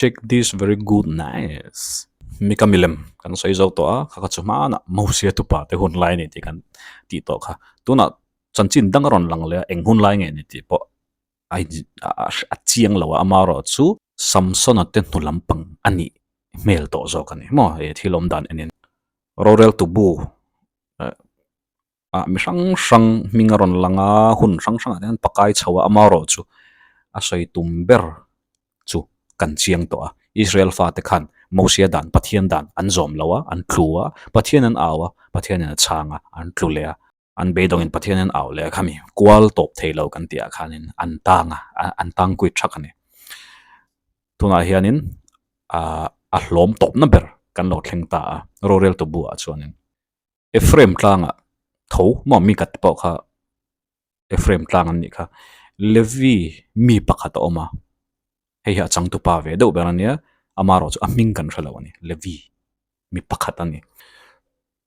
Check this very good nice. Mi kamilem kan soi zo to a kha chu ma na mo sia tu pa te hun lai ni ti kan ti to kha tu na chan chin dang ron lang le eng hun lai nge ni ti po ai a chiang lo amaro chu samson a ten nu lampang ani mel to zo kan ni mo e thilom dan enin rorel tu bu mi sang sang mingaron langa hun sang sang an pakai chawa amaro chu a soi tumber chu kan chiang to a Israel fa te khan Mosia dan pathian dan an zom lawa an tluwa pathian an awa pathian an changa an tlulea an bedong in pathian an aw le khami kwal top thailo kan tia khanin an tanga an tang kui thakani tuna hianin a hlom top na ber kan lo thleng ta rorel to bu a chuanin Ephraim tlanga tho mo mi kat po kha Ephraim tlang an ni kha Levi mi pakhat oma hei ha chang tu pa ve do berania amaro chu aming kan thalawani Levi mi pakhat ani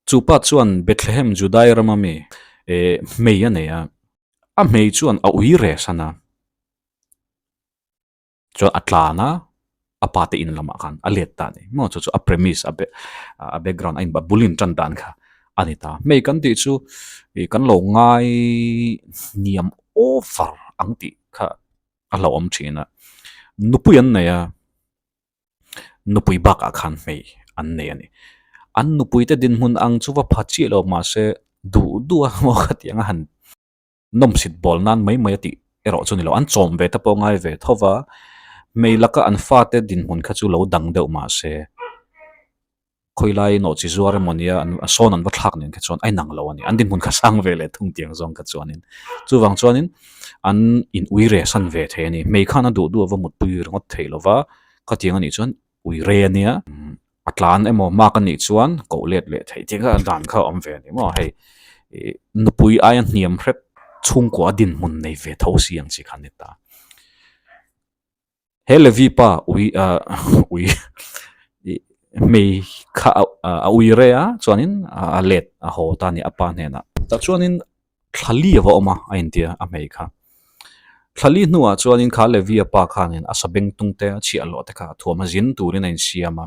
chupa chuan Bethlehem Judai ramami mei ane a mei chuan a uire sana cho atlana apate in lama kan alet ta ni mo chu a premise a background ain ba bulin chan dan kha anita mei kan ti chu kan lo ngai niam offer angti kha a lo om china nupuyan na ya nupui bak a khan mei an ne ani an nupui te din hun ang chuwa phachi lo ma se du a mo khatiang han nom sit bol nan mai mai ti ero chuni lo an chom ve ta po ngai ve thowa mei laka an fa te din hun kha chu lo dang deuh ma se khoilai no chi zuar monia an son an va thak nen kha chon ai nang lo ani an din hun kha sang ve le thung tiang zong kha chuanin chu wang chuanin an in uire san ve the ni mei khana du wa mut pui rongot theilowa khatiang ani chuan uire ania atlan emo ma kan ni chuan ko let le thei ti kha dan kha om ve ni mo hei nupui ai an niam hrep chung ko din mun nei ve tho siang chi khan ta hele vi pa ui mei kha a uire a chuanin a let a ho ta ni apa ne na ta chuanin thali wa oma a india a mei kha thali nuwa chuanin kha levi pa khanin asabeng tungte chi alo te kha thoma jin turin in siama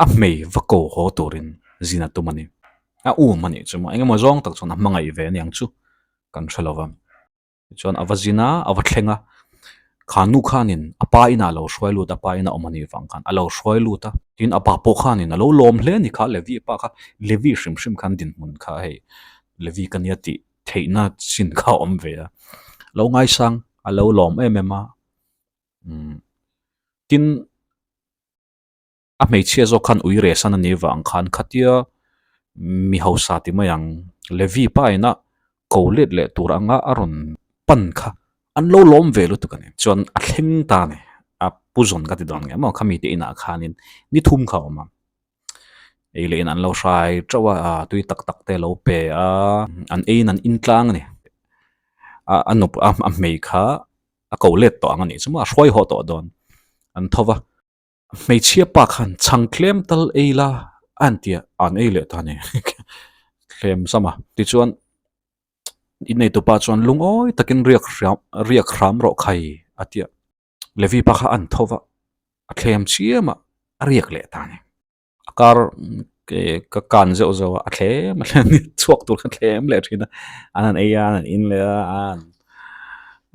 a mei vako ho turin zina tumani a u mani chuma engemaw zong tak chuna mangai ve niang chu kan thralova chuan avazina avathlenga khanu khanin apa ina lo shwai lu ta pa ina omani wang khan alo shwai lu ta tin apa po khanin alo lom hle ni kha levi pa kha levi shrim shrim khan din mun kha hei levi kan yati theina sin kha om ve lo ngai sang alo lom emema tin a mei chia zo khan uire san ani wang khan khatia mi hausa ti mayang levi pa ina kolet le turanga aron pan kha an lo lom ve lu tu kan chon a thleng ta ne a puzon ka ti don nge mo khami te ina khanin ni thum kha ma ele in an lo shai chawa tui tak tak te lo pe an ein an in tlang ne anup a mei kha a kolet to angani chuma shoi ho to don an thowa mei chia pa khan chang klem tal eila antia an eile ta ne klem sama ti chuan in nei to pa chuan lungoi takin riak ram ro khai atia levi pa kha an thowa a klem chiama a riak le ta ne akar ke ka kan zo zo a klem ni chuak tur kha klem le thina an eya an in le an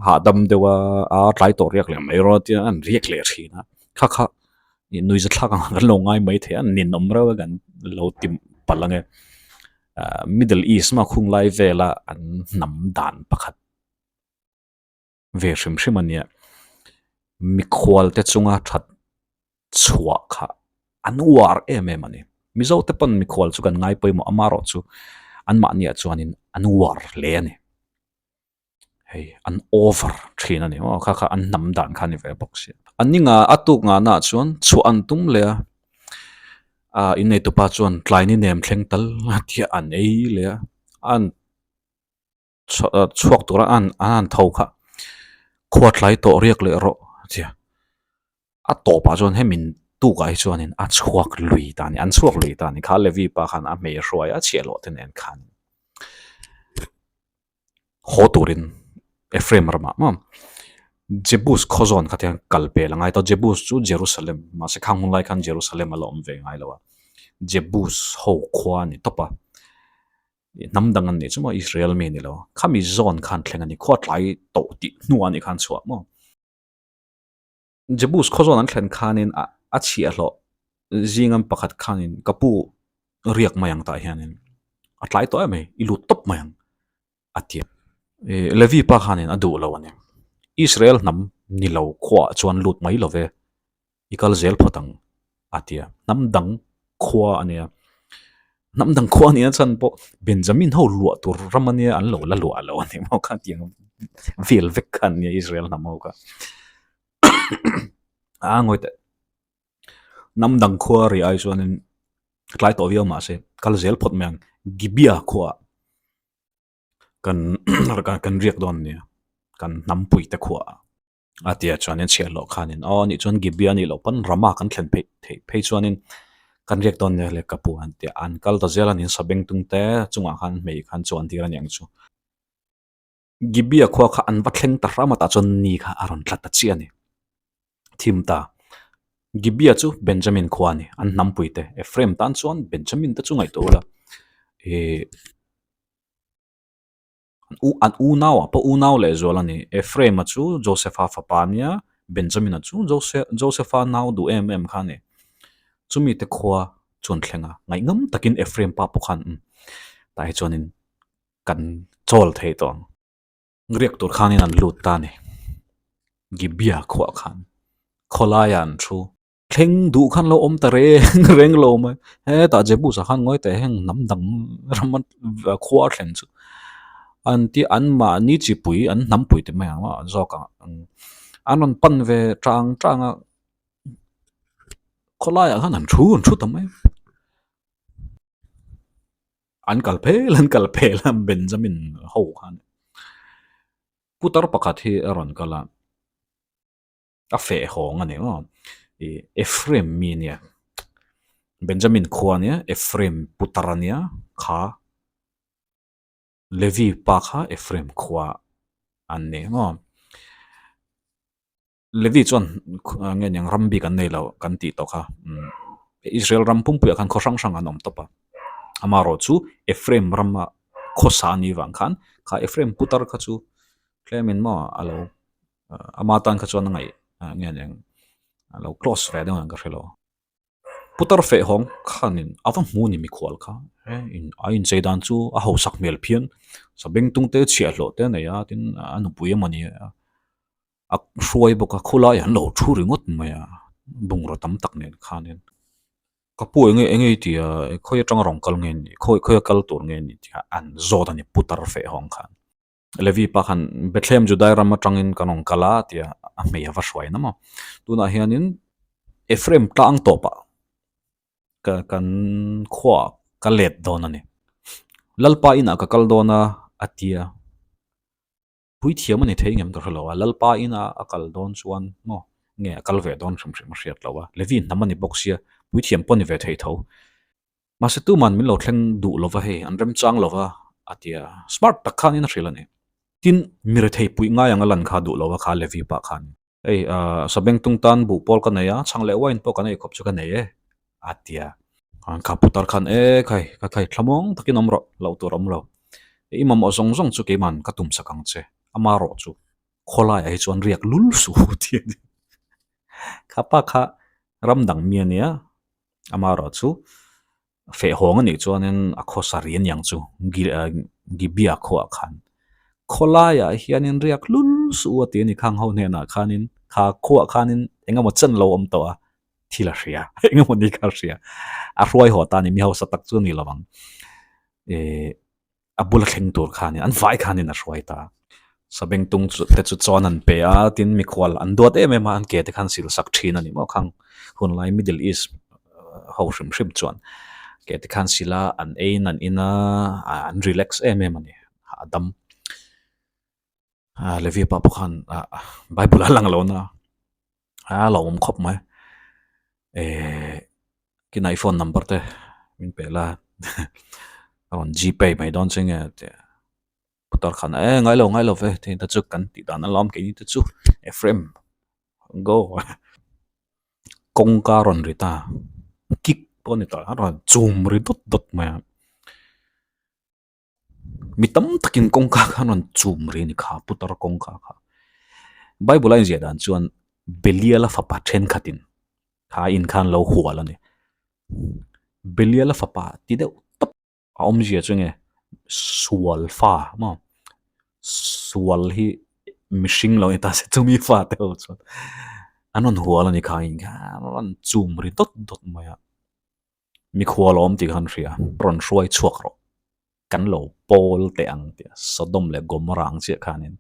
ha dam dewa a trai to riak le mai ro tia an riak le thina kha kha nui za thlak ang lo ngai mai the an nin omra gan lo tim palange Middle East ma khung lai vela an nam dan pakhat ve shim shim ania mi khwal te chunga that chhuwa kha an war em ani mi zo te pan mi khwal chu kan ngai poimo amaro chu an ma nia chuanin an war le ani hei an over thina ni o kha kha an nam dan kha ni ve box aninga atuk nga na chuan chu an tum le in nei tu pa chuan tlai ni nem thleng tal tia an ei le an chuak tura an tho kha khwa tlai to riak le ro tia a to pa chuan hemin tu kai chuanin a chuak lui ta ni an chuak lui ta ni kha levi pa khan a mei hruai a chelo ten en khan ho turin Ephraim rama Jebus khozon khatya kalpe la ngai to Jebus chu Jerusalem ma se khang lai khan Jerusalem alom ve ngai lawa Jebus ho khwa ni topa namdang an ni chuma Israel me ni lo khami zon khan thlenga ni khwa tlai to ti nuwa ni khan chwa mo Jebus khozon an thlen khanin a chi a lo zingam pakhat khanin kapu riak mayang ta hianin atlai to ame ilu top mayang atia Levi pa khanin adu lo ani Israel nam ni lo khwa chuan lut mai lo ve ikal zel photang atia namdang khwa ania namdang khwa ania chan po Benjamin ho lua tur ramania an lo la lua lo ani mo kha tiang vil vek khan ni Israel nam ho ka ngoi te namdang khwa ri ai chuanin tlai to viau ma se kal zel phot mang gibia khwa kan kan riak don ni kan nampui te khwa atia chuanin chia lo khanin ni chuan gibia ni lo pan rama kan thlen phei chuanin kan riak don ne le kapu an te an kal to zelan in sabeng tung te chunga khan mei khan chuan tiran yang chu gibia khwa kha an wathleng ta rama ta chon ni kha aron tlat ta chi ani thim ta gibia chu Benjamin khwa ni an nampui te Ephraim tan chuan Benjamin ta chungai to la an unaw po unaw le zolani Ephraim chu Joseph fa pamia Benjamin chu Joseph naw du khane chumi te khwa chon thlenga ngai ngam takin Ephraim pa pokhan tai chonin kan chol thei to ngriak tur khanin an lut ta ni gibia khwa khan kholayan thu thleng du khan lo om ta re reng lo ma he ta jebu sa khan ngoi te heng nam dang ramat khwa thlen chu an ti an ma ni chi pui an nam pui te ma zo ka anon pan ve trang kholaya khan an thu tam mai an kalphe lam Benjamin ho khan putar pakhat hi aron kala a fe hong ani Ephraim mi nia Benjamin khwania Ephraim putarania kha Levi pa kha Ephraim khwa an ne Levi chon nge nyang rambi kan nei lo kan ti to kha Israel rampum pu kan khosang sang anom topa amaro chu Ephraim rama khosani wang khan kha Ephraim putar kha chu klemin mo alo amatan kha chon ngai nge nyang alo close ve dang ka relo putar fe hong khanin awa muni mi khwal kha in ain zeidan chu a ho sak mel phian sabeng tung te chia lo te na ya tin anu puye mani a hruai boka khula yan lo thu ringot maya bungra tam tak nen khanin kapu enge ti khoi tang rong kal ngen ni khoi kal tur ngen ni ti an zo da ni putar fe hong khan Levi pa khan Bethlehem Judai ram atangin kanong kala tia a meya va shwai na ma tuna hianin Ephraim tang topa kan khwa kalet don ani lalpa ina ka kal dona atia pui thiam ani thei ngem tor lawa lalpa ina akal don chuan mo nge akal ve don shrim hriat lawa Levi namani boxia pui thiam poni ve thei tho ma se tu man min lo thleng du lova he an rem chang lova atia smart takhan in hrilani tin mire thei pui nga yang lan kha du lova kha Levi pa khan ei sabeng tung tan bu pol ka neya changle wain po ka nei khop chu ka nei atia an kaputar khan kai thlamong takin omro lo tur omlo imam ozong zong chu ke man katum sakang che amaro chu khola ai chuan riak lul su ti khapa kha ramdang miania amaro chu fe hong ani chuanin a khosarian yang chu gibia kho khan khola ya hianin riak lul su ati ni khang ho ne na khanin kha kho khanin engamo chen lo om to a thila ria engamo ni kha ria a roi ho ta ni mi ho satak chu ni lawang abul kheng tur khanin an vai khanin a roi ta sabeng tung te chu chon an pe a tin mi khwal an dot ma an ke te khan sil sak thin ani mo khang hun lai Middle East ho shrim chuan ke te khan sila an an ina an relax ani adam Levi pa khan Bible alang lo na lo khop mai kin iPhone number te min pe la on GPay mai don chenge putar khan ngai lo ve te ta chu kan ti dan alam ke ni ta chu frame go kong ka ron rita kik pon ta ron zoom ri dot ma mi tam takin kong ka ron zoom ri ni kha putar kong ka kha bible ai zia dan chuan beliala fa pa then khatin kha in khan lo huala ni beliala fa pa ti de tap om zia chunge sual fa ma sual hi mishing lo ita se chumi fa te ho chuan anon huala ni kha in ron zoom ri dot ma ya mi khwal om ti khan ria ron shoi chuak ro kan lo pol te ang te sodom le gomorang che khanin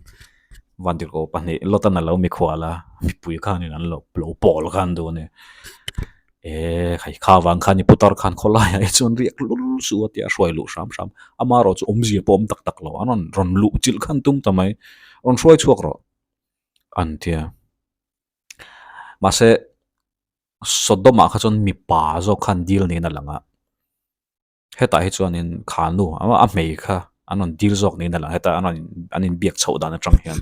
vantir ko pani lotan lo mi khwala mi pui khanin an lo pol khan do ne khai kha wang khan ni putar khan khola ya e chon riak lul su atia shoi lu sham amaro chu omji pom tak lo anon ron lu chil khan tum tamai ron shoi chuak ro antia mase sodoma kha chon mi pa zo khan deal ni na langa heta hi chuan in khanu ama a mei kha anon deal zok ni na la heta anin biak chho dan atang hian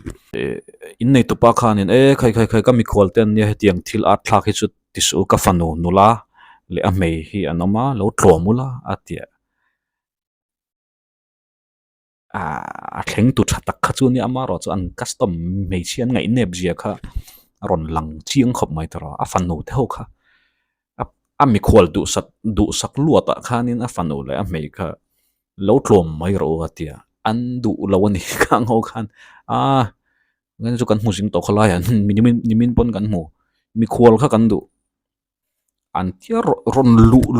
in nei tu pa khan in khai ka mi khol ten ni hetiang thil a thla hi chu tisu ka fanu nula le a mei hi anoma lo tlomula atia a thleng tu thatak kha chu ni ama ro chu an custom mei chian ngai nep zia kha ron lang chiang khop mai tara a fanu te ho kha a mi khol du sak luata khanin a fanu le a mei kha lo tlom mai ro atia an du lawani kang ho khan ngan chu kan mu sing to khala ya nimin pon kan mu mi khol kha kan du an tia ron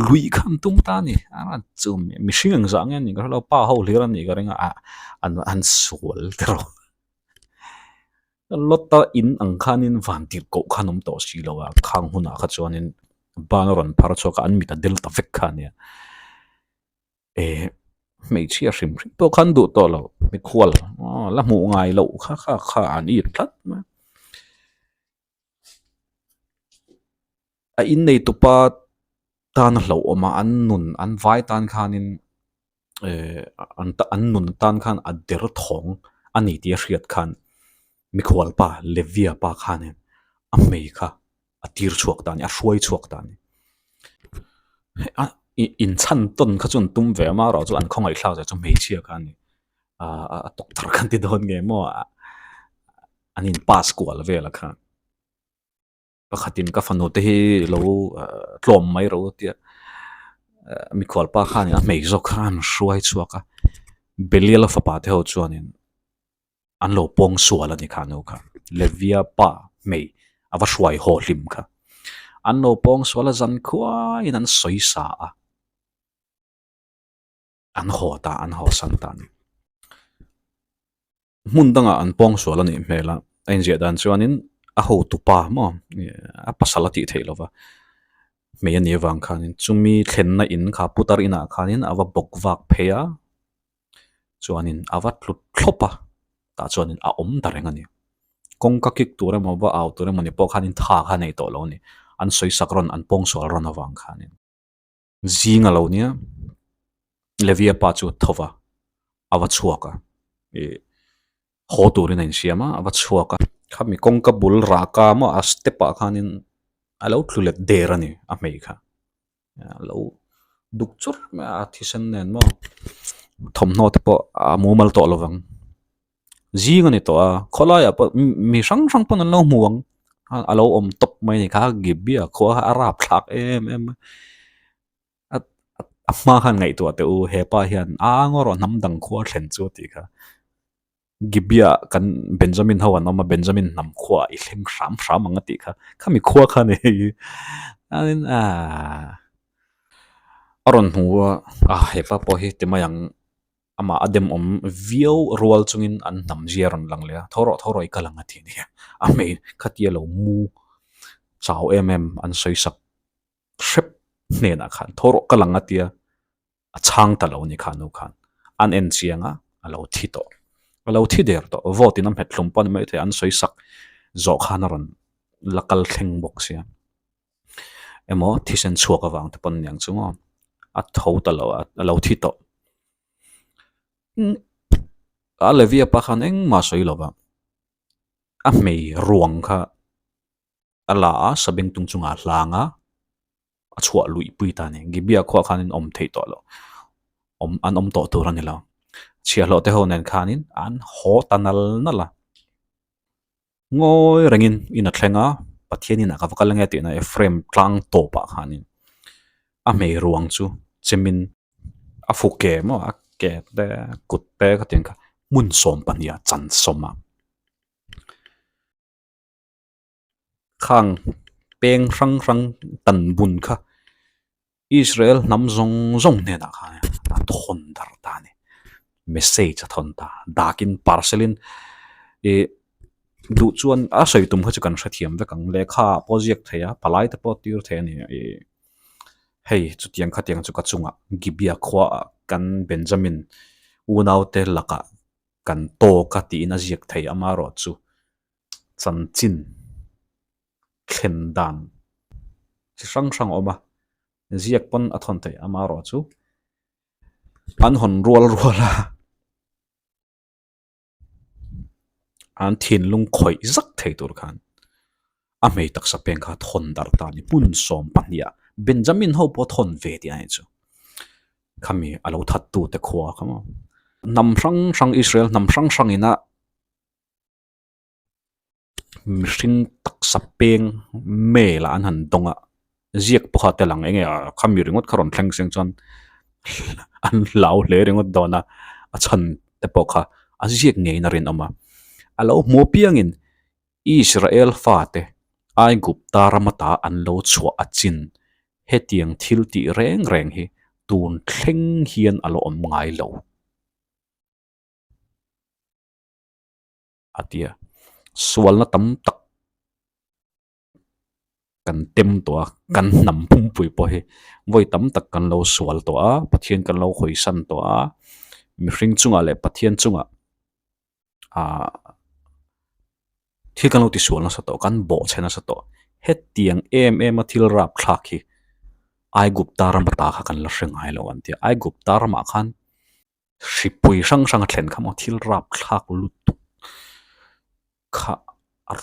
lui khan tum ta ni an chum mi sing za ngan ni ka lo pa ho le ran ni ka renga an sual tro lotta in ang khanin van tir ko khanum to si lo wa khang huna kha chuanin ban ron par choka an mi ta delta vek khan ya mei chia rim to khan du to lo mi khwal la mu ngai lo kha an i thlat ma a in nei tu pa tan lo oma an nun an vai tan khanin an nun tan khan a der thong ani ti riat khan mi khwal pa levia pa khanin a mei kha a tir chuak tan a hruai chuak tan in chan ton kha chun tum ve ma ro chu an khongai thlau chu mei chia khan ni a tok thar kan ti don nge mo anin pass kwal ve la khan pakhatin ka fanu te hi lo tlom mai ro tia mi khwal pa khan a mei zo khan hruai chuaka belial fa pa te ho chuanin an lo pong suala ni khanu kha levia pa mei ava hruai ho hlim kha an lo pong suala zan khwa in an soi sa an ho san ta ni mun danga an pong suala ni mela ein je dan chuanin a ho tu pa mo a pasalati theilova me ani wang khanin chumi thlenna in kha putar ina khanin awa bokwak pheya chuanin awa tlut thlopa ta chuanin a om dareng ani kong ka kik tura mo ba aw tura mani po khanin tha kha nei to lo ni an soi sakron an pong sual ron awang khanin zinga lo nia levia pa chu thova awa chuaka ho turin in siama awa chuaka khami kong ka bul ra ka mo a step a khanin alo thlulet derani a mei kha lo duk chur ma a thisen nen mo thom no te po a mumal to lovang zinga ni to a khola ya mi sang pon lo muang alo om top mai ni kha gibia kho arab thak em ma khan ngai to te u hepa hian angoro namdang kho thlen chu ti kha gibia kan benjamin hawan ma benjamin nam khwa I thleng ram anga ti kha khami khwa kha ne anin aron huwa hepa po hi temayang ama adem om vio rual chungin an nam ziaron lang le thoro I kalanga thi ni ame khatia lo mu chaw an soi sak shrep ne na khan thoro kalanga tia a chang ta lo ni khanu khan an en chianga alo thi to alo thi der to vote in am het hlum pan mai the an soi sak zo khanaron lakal thleng bok sia emo thisen chuak awang te pon yang chungo a tho ta lo thi to a levi pa khan eng ma soi lova a mei ruang kha ala a sabeng tung chunga hlanga a chua lui pui ta ne gibia kho khanin om thei to lo om an om to to ran lo chia lo te ho nen khanin an ho tanal na la ngoi rengin in a thlenga pathianin a ka vakal nge ti na e frame tlang to pa khanin a mei ruang chu chemin a fu ke mo a ke te kut pe ka tin ka mun som pania chan soma khang peng rang rang tan bun kha Israel nam zong zong ne na kha na thon dar ta ne message a thon ta dakin parcelin e du chuan a soitum kha chu kan hrathiam ve kang lekha project theya palai te po tir the ni e hei chu tiang kha tiang chu ka chunga gibia khwa kan Benjamin unaute laka kan to ka ti na ziak thei amaro chu chan chin khen dan chi sang sang oma ziak pon athon thei amaro chu an hon rual ruala an thin lung khoi zak thei tur khan a mei tak sa peng kha thon dar ta ni pun som pania Benjamin ho po thon ve ti ai chu khami alo that tu te khwa khama nam sang sang Israel nam sang sang ina mihring tak sa peng me la an han donga ziak pakha te lang enge khami ringot kharon thleng seng chon an lau le ringot dona a chan te pokha a ziak ngei na rin ama alo mo piangin Israel fate ai gup taramata an lo chua achin hetiang thil ti reng reng hi tun thleng hian alo om ngai lo atia swal na tam tak kan tem to kan nam pum pui po hi voi tam tak kan lo swal to a pathian kan lo khoi san to a mi hring chunga le pathian chunga a thil kan lo ti swal na sa to kan bo chena sa to het tiang em a thil rap thla khi ai gup taram ta kha kan la hrengai lo an tia ai gup tarama khan shipui sang sang thlen kham thil rap thak lu tu kha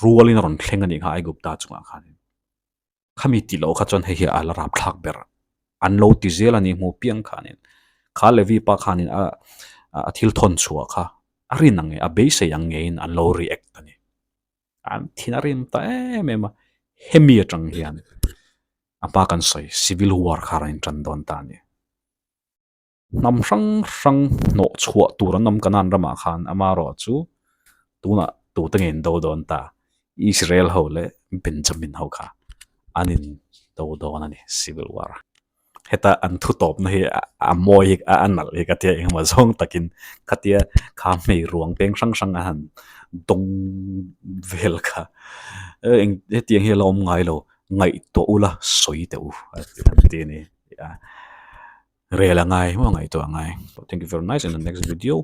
rualin ron thlengani kha ai gup ta chunga khan khami ti lo kha chon he ala rap thak ber an lo ti zel ani mu piang khanin kha levi pa khanin a thil thon chua kha ari nange a be se yang ngein an lo react ani an thinarin ta em hemi atang hian apa kan soi civil war kharain tran don ta ni nam sang sang no chua turan nam kanan rama khan amaro chu tuna tu tengen do don ta Israel ho le Benjamin ho kha anin do don ani civil war heta an thu top na hi a moi a anal hi ka tia engma zong takin khatia kha mei ruang peng sang sang a han dong vel kha eng tiang hi lom ngai lo ngai to ula soi te u ti ni ya re la ngai mo ngai to ngai thank you very nice in the next video